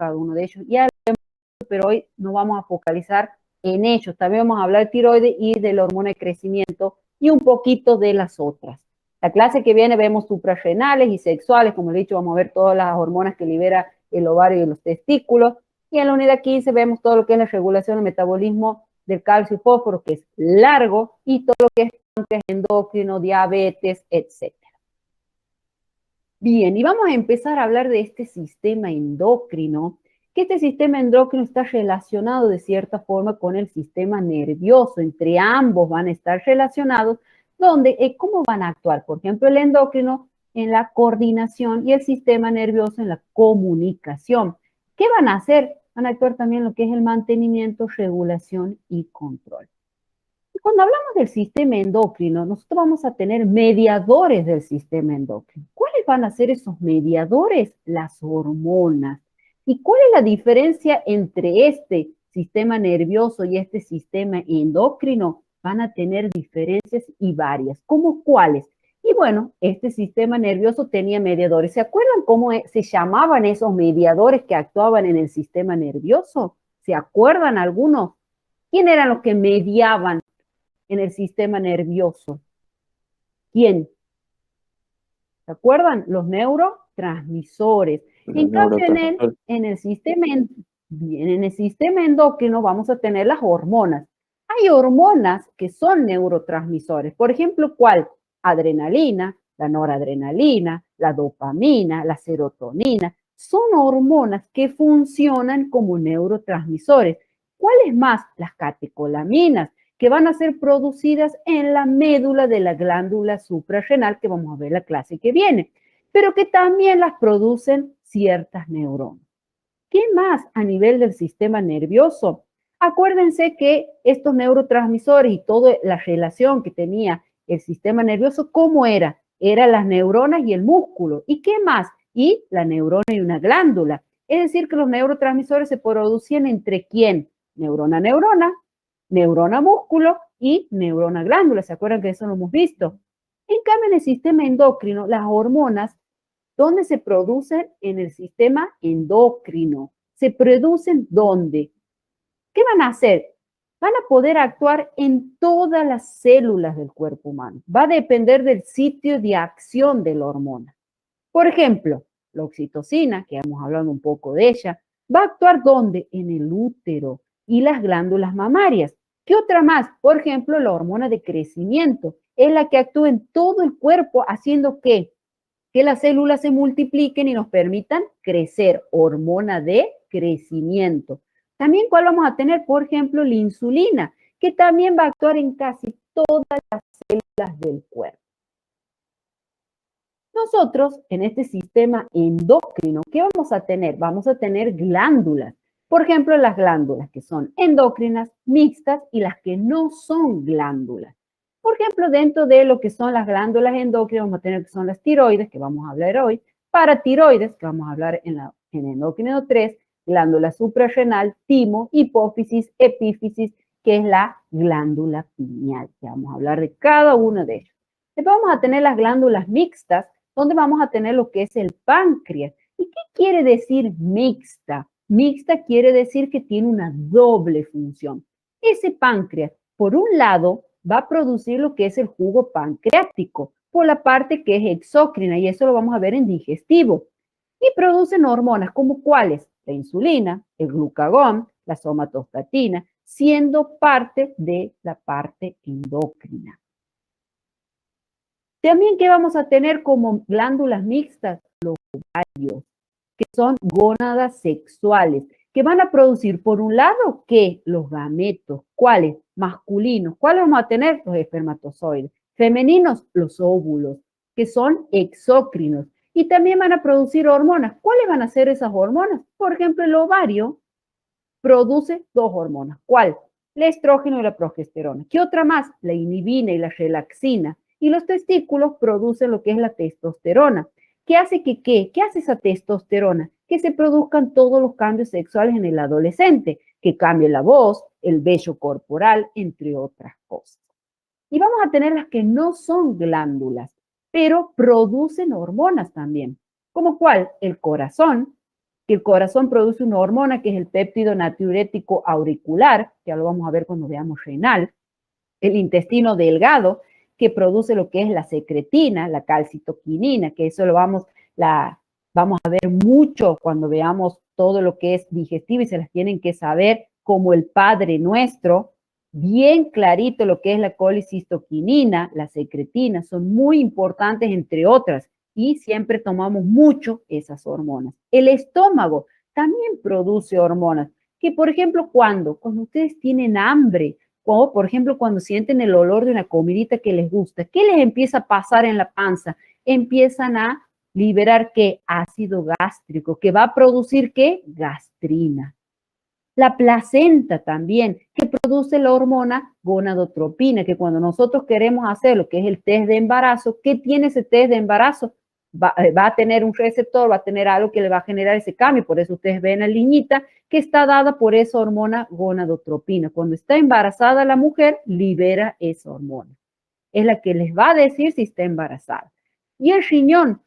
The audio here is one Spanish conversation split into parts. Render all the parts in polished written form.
cada uno de ellos. Ya, pero hoy nos vamos a focalizar en ellos. También vamos a hablar de tiroides y de la hormona de crecimiento y un poquito de las otras. La clase que viene vemos suprarrenales y sexuales, como he dicho, vamos a ver todas las hormonas que libera el ovario y los testículos. Y en la unidad 15 vemos todo lo que es la regulación del metabolismo del calcio y fósforo, que es largo, y todo lo que es páncreas, endocrino, diabetes, etc. Bien, y vamos a empezar a hablar de este sistema endocrino, que este sistema endocrino está relacionado de cierta forma con el sistema nervioso. Entre ambos van a estar relacionados, donde, ¿cómo van a actuar? Por ejemplo, el endocrino en la coordinación y el sistema nervioso en la comunicación. ¿Qué van a hacer? Van a actuar también en lo que es el mantenimiento, regulación y control. Y cuando hablamos del sistema endocrino, nosotros vamos a tener mediadores del sistema endocrino. ¿Cuáles van a ser esos mediadores? Las hormonas. ¿Y cuál es la diferencia entre este sistema nervioso y este sistema endocrino? Van a tener diferencias y varias. ¿Cómo cuáles? Y bueno, este sistema nervioso tenía mediadores. ¿Se acuerdan cómo se llamaban esos mediadores que actuaban en el sistema nervioso? ¿Se acuerdan algunos? ¿Quién eran los que mediaban en el sistema nervioso? ¿Quién? ¿Se acuerdan? Los neurotransmisores. En cambio, en el sistema endocrino vamos a tener las hormonas. Hay hormonas que son neurotransmisores. Por ejemplo, ¿cuál? Adrenalina, la noradrenalina, la dopamina, la serotonina. Son hormonas que funcionan como neurotransmisores. ¿Cuáles más? Las catecolaminas, que van a ser producidas en la médula de la glándula suprarrenal, que vamos a ver la clase que viene, pero que también las producen ciertas neuronas. ¿Qué más a nivel del sistema nervioso? Acuérdense que estos neurotransmisores y toda la relación que tenía el sistema nervioso, ¿cómo era? Eran las neuronas y el músculo. ¿Y qué más? Y la neurona y una glándula. Es decir, que los neurotransmisores se producían entre ¿quién? Neurona, neurona, neurona músculo y neurona glándula. ¿Se acuerdan que eso lo hemos visto? En cambio, en el sistema endocrino, las hormonas, ¿dónde se producen? En el sistema endocrino. ¿Se producen dónde? ¿Qué van a hacer? Van a poder actuar en todas las células del cuerpo humano. Va a depender del sitio de acción de la hormona. Por ejemplo, la oxitocina, que hemos hablado un poco de ella, va a actuar ¿dónde? En el útero y las glándulas mamarias. ¿Qué otra más? Por ejemplo, la hormona de crecimiento es la que actúa en todo el cuerpo haciendo ¿qué? Que las células se multipliquen y nos permitan crecer. Hormona de crecimiento. También, ¿cuál vamos a tener? Por ejemplo, la insulina, que también va a actuar en casi todas las células del cuerpo. Nosotros, en este sistema endocrino, ¿qué vamos a tener? Vamos a tener glándulas. Por ejemplo, las glándulas que son endocrinas, mixtas y las que no son glándulas. Por ejemplo, dentro de lo que son las glándulas endocrinas, vamos a tener que son las tiroides, que vamos a hablar hoy, paratiroides, que vamos a hablar en endocrino 3, glándula suprarrenal, timo, hipófisis, epífisis, que es la glándula pineal, que vamos a hablar de cada uno de ellos. Después vamos a tener las glándulas mixtas, donde vamos a tener lo que es el páncreas. ¿Y qué quiere decir mixta? Mixta quiere decir que tiene una doble función. Ese páncreas, por un lado, va a producir lo que es el jugo pancreático, por la parte que es exócrina, y eso lo vamos a ver en digestivo. Y producen hormonas, como cuáles? La insulina, el glucagón, la somatostatina, siendo parte de la parte endocrina. También, ¿qué vamos a tener como glándulas mixtas? Los ovarios, que son gónadas sexuales, que van a producir, por un lado, ¿qué? Los gametos. ¿Cuáles? Masculinos. ¿Cuáles vamos a tener? Los espermatozoides. Femeninos, los óvulos, que son exócrinos. Y también van a producir hormonas. ¿Cuáles van a ser esas hormonas? Por ejemplo, el ovario produce dos hormonas. ¿Cuál? El estrógeno y la progesterona. ¿Qué otra más? La inhibina y la relaxina. Y los testículos producen lo que es la testosterona. ¿Qué hace que qué? ¿Qué hace esa testosterona? Que se produzcan todos los cambios sexuales en el adolescente, que cambie la voz, el vello corporal, entre otras cosas. Y vamos a tener las que no son glándulas, pero producen hormonas también. ¿Como cuál? El corazón, que el corazón produce una hormona que es el péptido natriurético auricular, que ya lo vamos a ver cuando veamos renal, el intestino delgado, que produce lo que es la secretina, la calcitoquinina, que eso lo vamos a ver mucho cuando veamos todo lo que es digestivo y se las tienen que saber como el Padre Nuestro, bien clarito lo que es la colicistoquinina, la secretina, son muy importantes entre otras y siempre tomamos mucho esas hormonas. El estómago también produce hormonas, que por ejemplo, cuando ustedes tienen hambre, o por ejemplo cuando sienten el olor de una comidita que les gusta, ¿qué les empieza a pasar en la panza? Empiezan a liberar ¿qué? Ácido gástrico, que va a producir ¿qué? Gastrina. La placenta también, que produce la hormona gonadotropina, que cuando nosotros queremos hacer lo que es el test de embarazo, ¿qué tiene ese test de embarazo? Va a tener un receptor, va a tener algo que le va a generar ese cambio. Por eso ustedes ven la liñita que está dada por esa hormona gonadotropina. Cuando está embarazada la mujer, libera esa hormona. Es la que les va a decir si está embarazada. Y el riñón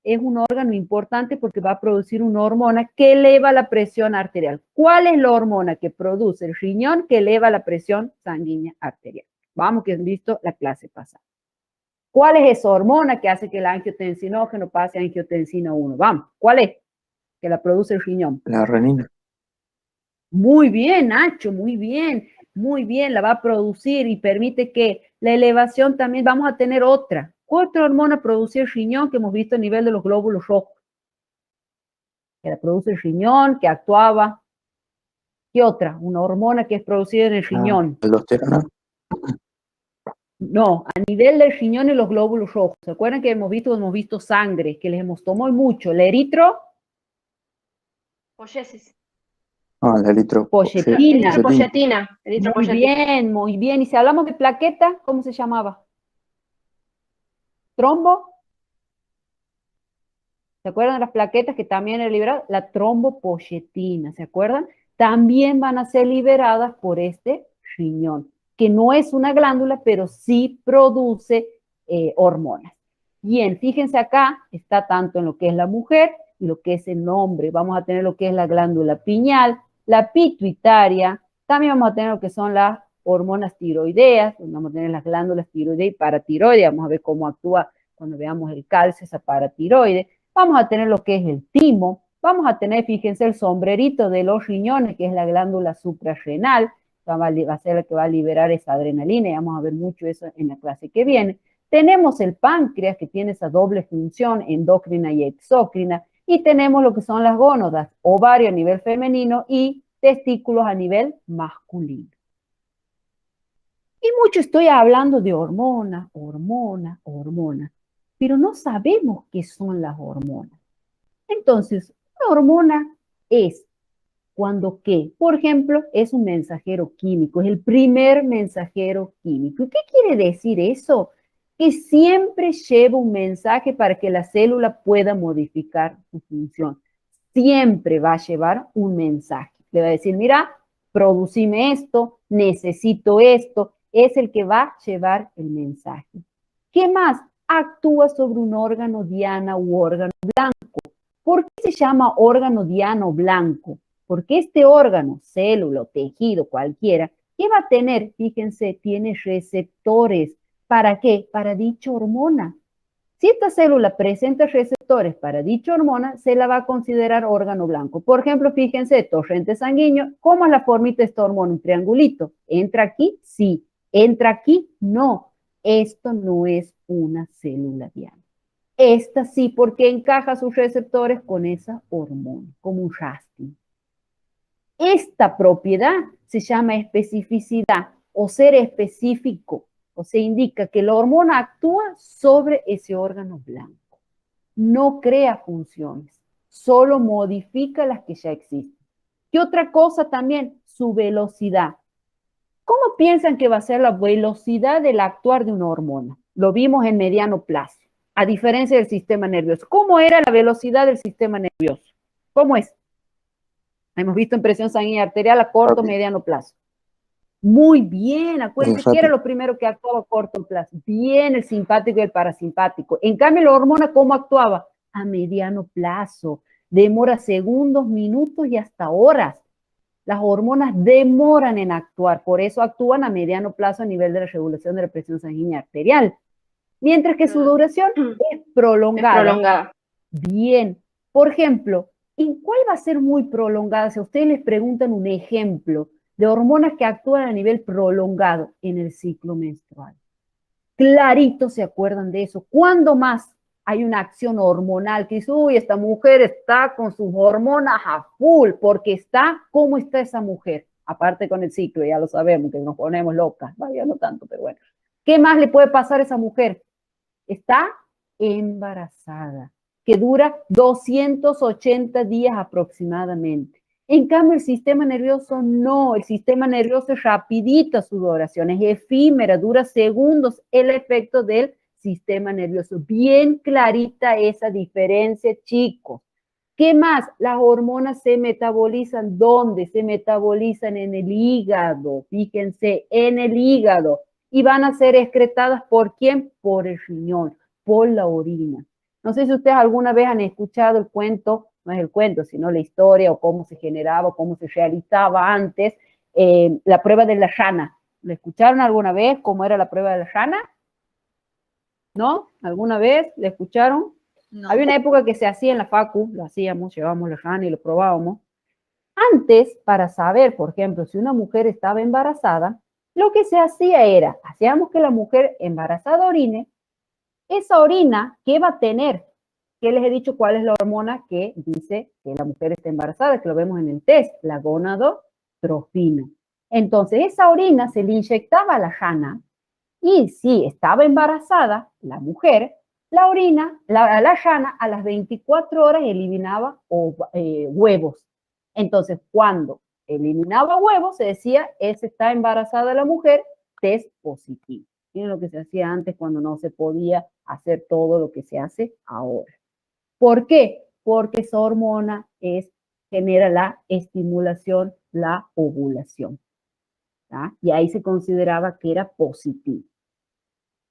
es un órgano importante porque va a producir una hormona que eleva la presión arterial. ¿Cuál es la hormona que produce el riñón que eleva la presión sanguínea arterial? Vamos, que han visto la clase pasada. ¿Cuál es esa hormona que hace que el angiotensinógeno pase a angiotensina 1? Vamos, ¿cuál es? Que la produce el riñón. La renina. Muy bien, Nacho, muy bien, la va a producir y permite que la elevación también, vamos a tener otra hormona producida el riñón que hemos visto a nivel de los glóbulos rojos, que la produce el riñón, que actuaba. ¿Qué otra? Una hormona que es producida en el riñón. ¿Aldosterona? No, a nivel del riñón y los glóbulos rojos. ¿Se acuerdan que hemos visto sangre, que les hemos tomado mucho? ¿El eritro? Poiesis. Ah, la Poyetina. Eritropoyetina. Muy bien. Y si hablamos de plaqueta, ¿cómo se llamaba? ¿Trombo? ¿Se acuerdan de las plaquetas que también era liberada? La trombopoyetina, ¿se acuerdan? También van a ser liberadas por este riñón, que no es una glándula, pero sí produce hormonas. Bien, fíjense acá, está tanto en lo que es la mujer y lo que es el hombre. Vamos a tener lo que es la glándula pineal, la pituitaria, también vamos a tener lo que son las hormonas tiroideas, vamos a tener las glándulas tiroides y paratiroides, vamos a ver cómo actúa cuando veamos el calcio, esa paratiroide. Vamos a tener lo que es el timo, vamos a tener, fíjense, el sombrerito de los riñones, que es la glándula suprarrenal, va a ser la que va a liberar esa adrenalina, y vamos a ver mucho eso en la clase que viene. Tenemos el páncreas, que tiene esa doble función endocrina y exócrina, y tenemos lo que son las gónadas, ovario a nivel femenino y testículos a nivel masculino. Y mucho estoy hablando de hormonas, pero no sabemos qué son las hormonas. Entonces, una hormona es cuando qué, por ejemplo, es un mensajero químico, es el primer mensajero químico. ¿Y qué quiere decir eso? Que siempre lleva un mensaje para que la célula pueda modificar su función. Siempre va a llevar un mensaje. Le va a decir, mira, producime esto, necesito esto. Es el que va a llevar el mensaje. ¿Qué más? Actúa sobre un órgano diana u órgano blanco. ¿Por qué se llama órgano diano blanco? Porque este órgano, célula, tejido, cualquiera, ¿qué va a tener? Fíjense, tiene receptores. ¿Para qué? Para dicha hormona. Si esta célula presenta receptores para dicha hormona, se la va a considerar órgano blanco. Por ejemplo, fíjense, torrente sanguíneo, ¿cómo es la formita de esta hormona? Un triangulito. ¿Entra aquí? Sí. ¿Entra aquí? No. Esto no es una célula diana. Esta sí, porque encaja sus receptores con esa hormona, como un rastro. Esta propiedad se llama especificidad o ser específico, o se indica que la hormona actúa sobre ese órgano blanco. No crea funciones, solo modifica las que ya existen. ¿Qué otra cosa también? Su velocidad. ¿Cómo piensan que va a ser la velocidad del actuar de una hormona? Lo vimos en mediano plazo, a diferencia del sistema nervioso. ¿Cómo era la velocidad del sistema nervioso? ¿Cómo es? Hemos visto en presión sanguínea arterial a corto, mediano plazo. Muy bien, acuérdense que era lo primero que actuaba a corto plazo. Bien, el simpático y el parasimpático. En cambio, la hormona, ¿cómo actuaba? A mediano plazo. demora segundos, minutos y hasta horas. Las hormonas demoran en actuar, por eso actúan a mediano plazo a nivel de la regulación de la presión sanguínea arterial, mientras que su duración es prolongada. Es prolongada. Bien, por ejemplo, ¿en cuál va a ser muy prolongada? Si a ustedes les preguntan un ejemplo de hormonas que actúan a nivel prolongado en el ciclo menstrual. Clarito se acuerdan de eso. ¿Cuándo más hay una acción hormonal que dice, uy, esta mujer está con sus hormonas a full, porque está, ¿cómo está esa mujer? Aparte con el ciclo, ya lo sabemos, que nos ponemos locas, vaya, no tanto, pero bueno. ¿Qué más le puede pasar a esa mujer? Está embarazada, que dura 280 días aproximadamente. En cambio, el sistema nervioso no, el sistema nervioso es rapidito su duración, es efímera, dura segundos el efecto del sistema nervioso. Bien clarita esa diferencia, chicos. ¿Qué más? Las hormonas se metabolizan, ¿dónde? Se metabolizan en el hígado, fíjense, en el hígado. Y van a ser excretadas ¿por quién? Por el riñón, por la orina. No sé si ustedes alguna vez han escuchado el cuento, no es el cuento, sino la historia o cómo se generaba, o cómo se realizaba antes la prueba de la rana. ¿La escucharon alguna vez cómo era la prueba de la rana? ¿No? ¿Alguna vez la escucharon? No. Había una época que se hacía en la facu, lo hacíamos, llevábamos la rana y lo probábamos. Antes, para saber, por ejemplo, si una mujer estaba embarazada, lo que se hacía era, hacíamos que la mujer embarazada orine, esa orina, ¿qué va a tener? Que les he dicho cuál es la hormona que dice que la mujer está embarazada, que lo vemos en el test, la gonadotrofina. Entonces, esa orina se le inyectaba a la rana y si estaba embarazada la mujer, la orina, la rana a las 24 horas eliminaba huevos. Entonces, cuando eliminaba huevos, se decía, esa está embarazada la mujer, test positivo. Miren lo que se hacía antes cuando no se podía hacer todo lo que se hace ahora. ¿Por qué? Porque esa hormona genera la estimulación, la ovulación. ¿tá? Y ahí se consideraba que era positivo.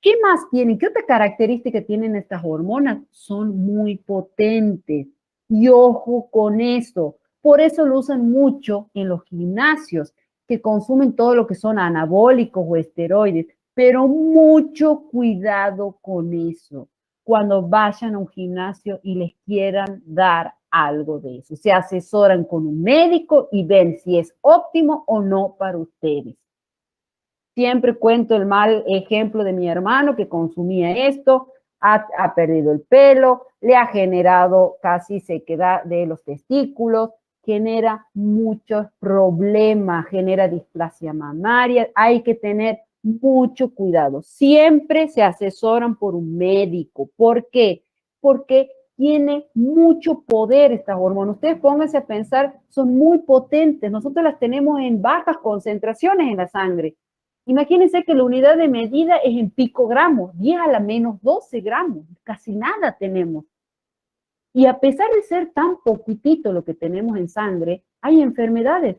¿Qué más tienen? ¿Qué otra característica tienen estas hormonas? Son muy potentes. Y ojo con eso. Por eso lo usan mucho en los gimnasios, que consumen todo lo que son anabólicos o esteroides. Pero mucho cuidado con eso cuando vayan a un gimnasio y les quieran dar algo de eso. Se asesoran con un médico y ven si es óptimo o no para ustedes. Siempre cuento el mal ejemplo de mi hermano que consumía esto, ha perdido el pelo, le ha generado casi sequedad de los testículos, genera muchos problemas, genera displasia mamaria, hay que tener mucho cuidado. Siempre se asesoran por un médico. ¿Por qué? Porque tiene mucho poder estas hormonas. Ustedes pónganse a pensar, son muy potentes. Nosotros las tenemos en bajas concentraciones en la sangre. Imagínense que la unidad de medida es en picogramos, 10 a la menos 12 gramos, casi nada tenemos. Y a pesar de ser tan poquitito lo que tenemos en sangre, hay enfermedades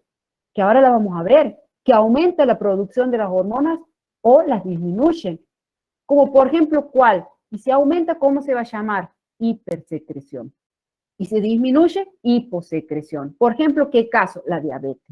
que ahora las vamos a ver, que aumenta la producción de las hormonas o las disminuyen. Como por ejemplo, ¿cuál? Y si aumenta, ¿cómo se va a llamar? Hipersecreción. Y si disminuye, hiposecreción. Por ejemplo, ¿qué caso? La diabetes.